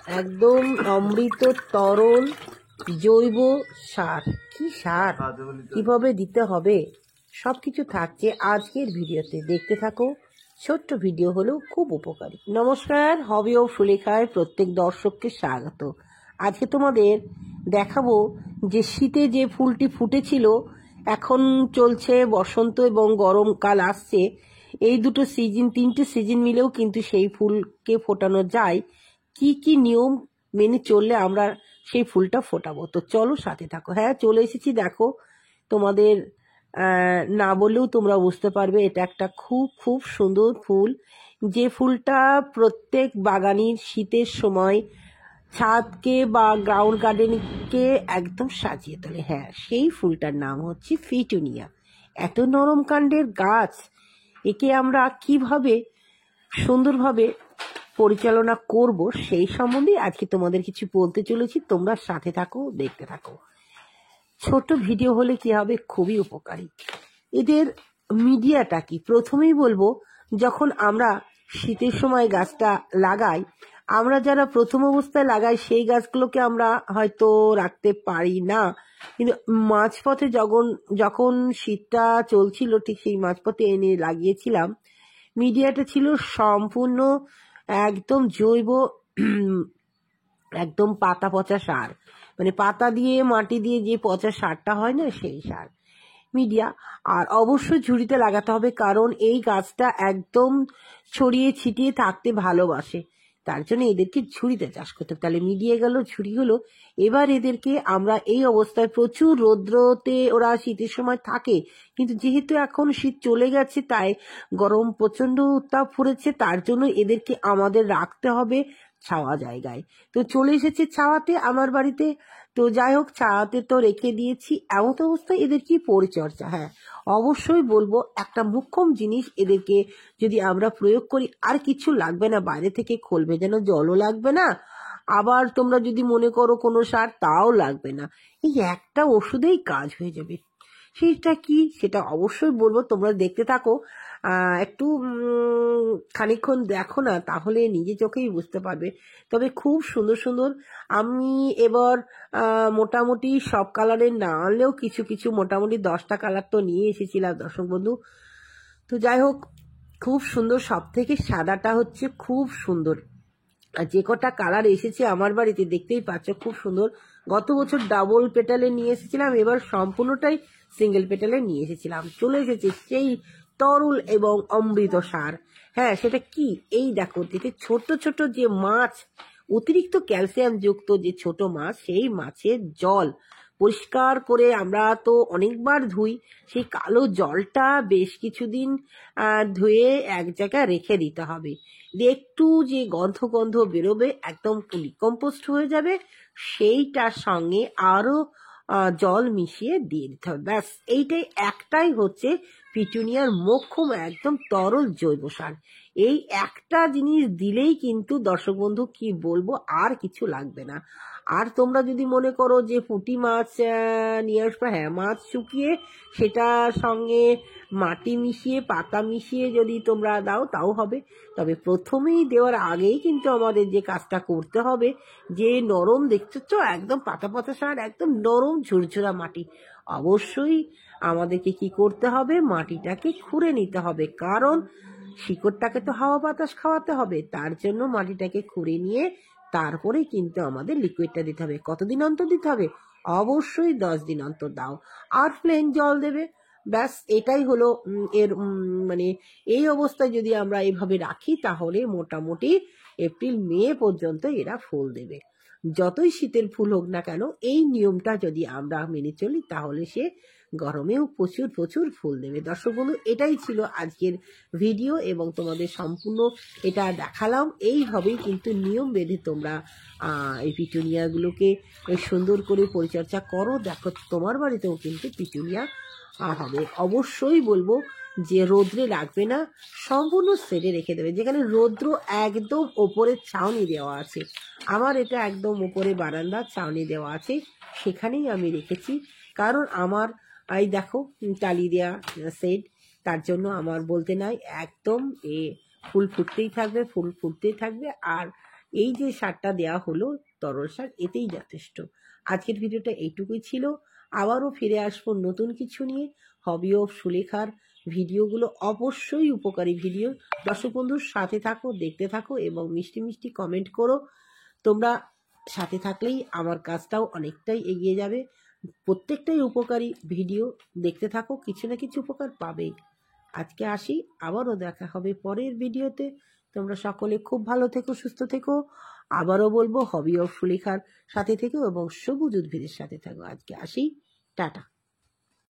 একদম অমৃত তরল জৈব সার। কি সার, কিভাবে দিতে হবে, সবকিছু থাকছে আজকের ভিডিওতে, দেখতে থাকো। ছোট্ট ভিডিও হলেও খুব উপকারী। নমস্কার, হবি ও সুলেখায় প্রত্যেক দর্শককে স্বাগত। আজকে তোমাদের দেখাবো যে শীতে যে ফুলটি ফুটেছিল, এখন চলছে বসন্ত এবং গরমকাল আসছে, এই দুটো সিজন, তিনটে সিজন মিলেও কিন্তু সেই ফুলকে ফোটানো যায়। কি কি নিয়ম মেনে চললে আমরা সেই ফুলটা ফোটাবো, তো চলো সাথে থাকো। হ্যাঁ, চলে এসেছি, দেখো। তোমাদের না বললেও তোমরা বুঝতে পারবে এটা একটা খুব খুব সুন্দর ফুল, যে ফুলটা প্রত্যেক বাগানির শীতের সময় ছাদকে বা গ্রাউন্ড গার্ডেনকে একদম সাজিয়ে তোলে। হ্যাঁ, সেই ফুলটার নাম হচ্ছে পিটুনিয়া। এত নরম কাণ্ডের গাছ, একে আমরা কিভাবে সুন্দরভাবে পরিচালনা করব সেই সম্বন্ধে আজকে তোমাদের কিছু বলতে চলেছি। তোমরা সাথে থাকো, দেখতে থাকো। ছোট ভিডিও হলে কি হবে, খুবই উপকারী। এদের মিডিয়াটা কি, প্রথমেই বলবো, যখন আমরা শীতের সময় গাছটা লাগাই, আমরা যারা প্রথম অবস্থায় লাগাই সেই গাছগুলোকে আমরা হয়তো রাখতে পারি না, কিন্তু মাঝপথে যখন শীতটা চলছিল, ঠিক সেই মাঝপথে এনে লাগিয়েছিলাম। মিডিয়াটা ছিল সম্পূর্ণ একদম জৈব, একদম পাতা পচা সার, মানে পাতা দিয়ে মাটি দিয়ে যে পচা সারটা হয় না, সেই সার মিডিয়া। আর অবশ্যই ঝুড়িতে লাগাতে হবে, কারণ এই গাছটা একদম ছড়িয়ে ছিটিয়ে থাকতে ভালোবাসে, তার জন্য এদেরকে ঝুড়িতে চাষ করতে হবে। তাহলে মিডিয়া গেল, ঝুড়ি হলো। এবার এদেরকে আমরা এই অবস্থায়, প্রচুর রৌদ্রতে ওরা শীতের সময় থাকে, কিন্তু যেহেতু এখন শীত চলে গেছে, তাই গরম প্রচন্ড উত্তাপ পড়েছে, তার জন্য এদেরকে আমাদের রাখতে হবে ছাওয়া জায়গায়। তো চলে এসেছে ছাওয়াতে আমার বাড়িতে। তো যাই হোক, ছাওয়াতে তো রেখে দিয়েছি। এমন অবস্থায় এদের কি পরিচর্যা, হ্যাঁ অবশ্যই বলবো, একটা মুখ্যম জিনিস এদেরকে যদি আমরা প্রয়োগ করি, আর কিছু লাগবে না, বাইরে থেকে খোল ভেজানো জলও লাগবে না, আবার তোমরা যদি মনে করো কোনো সার, তাও লাগবে না, এই একটা ওষুধেই কাজ হয়ে যাবে। সেটা কি, সেটা অবশ্যই বলবো, তোমরা দেখতে থাকো। একটু খানিকক্ষণ দেখো না, তাহলে নিজে চোখেই বুঝতে পারবে। তবে খুব সুন্দর সুন্দর, আমি এবার মোটামুটি সব কালারের না আনলেও কিছু কিছু মোটামুটি 10টা কালার তো নিয়ে এসেছিলাম দর্শক বন্ধু। তো যাই হোক, খুব সুন্দর, সব থেকে সাদাটা হচ্ছে খুব সুন্দর। আর যে কটা কালার এসেছে আমার বাড়িতে দেখতেই পাচ্ছ, খুব সুন্দর। গত বছর ডাবল পেটালে নিয়ে এসেছিলাম, এবার সম্পূর্ণটাই সিঙ্গেল পেটালে নিয়ে এসেছিলাম। চলে এসেছে সেই তরল এবং অমৃত সার। হ্যাঁ, সেটা কি, এই দেখো, দেখে ছোট ছোট যে মাছ, অতিরিক্ত ক্যালসিয়াম যুক্ত যে ছোট মাছ, সেই মাছের জল পরিষ্কার করে আমরা তো অনেকবার ধুই, সেই কালো জলটা বেশ কিছুদিন ধুয়ে এক জায়গায় রেখে দিতে হবে। একটু যে গন্ধ গন্ধ বেরোবে, একদম কম্পোস্ট হয়ে যাবে, সেইটার সঙ্গে আরো জল মিশিয়ে দিয়ে দিতে হবে। ব্যাস, এইটাই একটাই হচ্ছে পিটুনিয়ার মোক্ষম একদম তরল জৈব সার। এই একটা জিনিস দিলেই কিন্তু দর্শক বন্ধু কি বলবো, আর কিছু লাগবে না। আর তোমরা যদি মনে করো যে পুঁটি মাছ নিয়ে আসবে, হ্যাঁ, মাছ শুকিয়ে সেটার সঙ্গে মাটি মিশিয়ে, পাতা মিশিয়ে যদি তোমরা দাও, তাও হবে। তবে প্রথমেই দেওয়ার আগেই কিন্তু আমাদের যে কাজটা করতে হবে, যে নরম দেখছো তো, একদম পাতা পাতা সার, একদম নরম ঝুরঝুরা মাটি, অবশ্যই আমাদেরকে কি করতে হবে, মাটিটাকে খুঁড়ে নিতে হবে, কারণ শিকড়টাকে তো হাওয়া বাতাস খাওয়াতে হবে, তার জন্য মাটিটাকে খুঁড়ে নিয়ে তারপরে কিন্তু আমাদের লিকুইডটা দিতে হবে। কতদিন অন্তর দিতে হবে, অবশ্যই 10 দিন অন্তর দাও, আর প্লেন জল দেবে। ব্যাস, এটাই হলো এর মানে এই অবস্থায় যদি আমরা এইভাবে রাখি, তাহলে মোটামুটি এপ্রিল মে পর্যন্ত এরা ফুল দেবে। যতই শীতের ফুল হোক না কেন, এই নিয়মটা যদি আমরা মেনে চলি, তাহলে সে গরমেও প্রচুর প্রচুর ফুল দেবে। দর্শক বন্ধু, এটাই ছিল আজকের ভিডিও, এবং তোমাদের সম্পূর্ণ এটা দেখালাম। এইভাবেই কিন্তু নিয়ম বেঁধে তোমরা এই পিটুনিয়াগুলোকে সুন্দর করে পরিচর্যা করো। দেখো, তোমার বাড়িতেও কিন্তু পিটুনিয়া হবে। অবশ্যই বলবো যে রোদ্রে রাখবে না, সম্পূর্ণ সেটে রেখে দেবে, যেখানে রৌদ্র একদম ওপরে ছাউনি দেওয়া আছে। আমার এটা একদম ওপরে বারান্দা ছাউনি দেওয়া আছে, সেখানেই আমি রেখেছি। কারণ আমার এই দেখো টালি দেওয়া সেট, তার জন্য আমার বলতে নাই, একদম ফুল ফুটতেই থাকবে, ফুল ফুটতেই থাকবে, আর এই যে সারটা দেওয়া হলো তরল সার, এতেই যথেষ্ট। আজকের ভিডিওটা এইটুকুই ছিল। আবারও ফিরে আসবো নতুন কিছু নিয়ে। হবি অফ সুলেখার ভিডিওগুলো অবশ্যই উপকারী ভিডিও। দর্শক বন্ধুর সাথে থাকো, দেখতে থাকো এবং মিষ্টি মিষ্টি কমেন্ট করো। তোমরা সাথে থাকলেই আমার কাজটাও অনেকটাই এগিয়ে যাবে। প্রত্যেকটাই উপকারী ভিডিও দেখতে থাকো, কিছু না কিছু উপকার পাবেই। আজকে আসি, আবারও দেখা হবে পরের ভিডিওতে। তোমরা সকলে খুব ভালো থেকো, সুস্থ থেকো। আবারও বলবো হবি অফ সুলেখার সাথে থেকো এবং সবুজ উদ্ভিদের সাথে থাকো। আজকে আসি, টাটা।